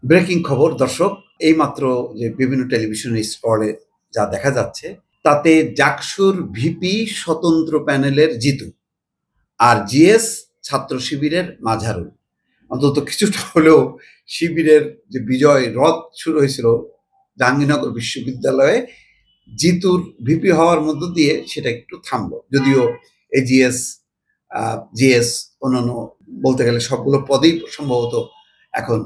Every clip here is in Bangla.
ব্রেকিং খবর দর্শক, এইমাত্র যে বিভিন্ন টেলিভিশন স্ক্রলে যা দেখা যাচ্ছে তাতে জাকসুর ভিপি স্বতন্ত্র প্যানেলের জিতু আর জিএস ছাত্র শিবিরের মাঝারুল। অন্তত কিছুটা হলেও শিবিরের যে বিজয় রথ শুরু হয়েছিল জাহাঙ্গীরনগর বিশ্ববিদ্যালয়ে জিতুর ভিপি হওয়ার মধ্য দিয়ে সেটা একটু থামলো, যদিও এজিএস জিএস অন্যান্য বলতে গেলে সবগুলো পদেই সম্ভবত এখন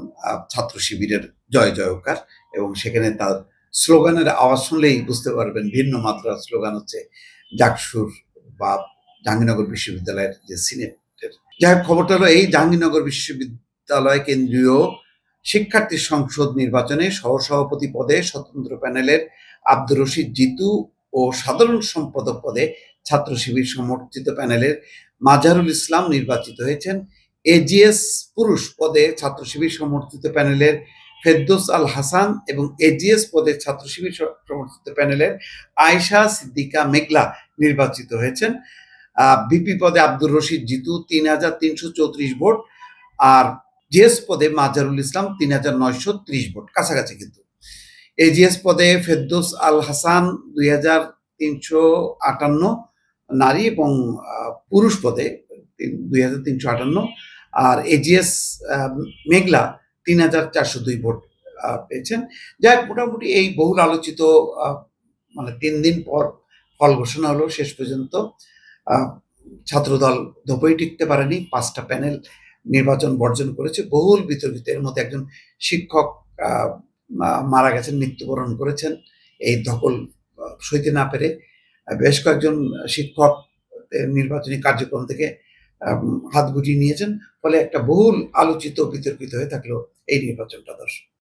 ছাত্র শিবিরের জয় জয়কার, এবং সেখানে তার স্লোগানের আওয়াজ শুনলেই বুঝতে পারবেন ভিন্ন মাত্রার স্লোগান হচ্ছে জাকসুর বা জাহাঙ্গীরনগর বিশ্ববিদ্যালয়ের যে সিনেটের। যাই হোক, খবরটা হলো এই, জাহাঙ্গীরনগর বিশ্ববিদ্যালয় কেন্দ্রীয় শিক্ষার্থী সংসদ নির্বাচনে সহসভাপতি পদে স্বতন্ত্র প্যানেলের আব্দুর রশিদ জিতু ও সাধারণ সম্পাদক পদে ছাত্র শিবির সমর্থিত প্যানেলের মাজারুল ইসলাম নির্বাচিত হয়েছেন। এজিএস পুরুষ পদে ছাত্র শিবির সমর্থিত প্যানেলের ফেরদৌস আল হাসান এবং এজিএস পদে ছাত্র শিবির সমর্থিত প্যানেলের আয়শা সিদ্দিকা মেঘলা নির্বাচিত হয়েছেন। ভিপি পদে আব্দুর রশিদ জিতু ৩,৩34 ভোট, আর জিএস পদে মাজারুল ইসলাম ৩,৯৩০ ভোট, কাছাকাছি কিন্তু। এজিএস পদে ফেরদৌস আল হাসান ২,৩৫৮ নারী, এবং পুরুষ পদে ২,৩৫৮, আর এজিএস মেঘলা ৩,৪০২ ভোট পেয়েছেন। যাই মোটামুটি এই বহুল আলোচিত মানে ৩ দিন পর ফল ঘোষণা হলো। শেষ পর্যন্ত ছাত্রদল ধোপেই টিকতে পারেনি, ৫টা প্যানেল নির্বাচন বর্জন করেছে। বহুল বিতর্কিত, এর মধ্যে একজন শিক্ষক মারা গেছেন, মৃত্যুবরণ করেছেন এই ধকল সইতে না পেরে। বেশ কয়েকজন শিক্ষক নির্বাচনী কার্যক্রম থেকে হাত গুটিয়ে নিয়েছেন। ফলে একটা বহুল আলোচিত বিতর্কিত হয়ে থাকলো এই নির্বাচনটা দর্শক।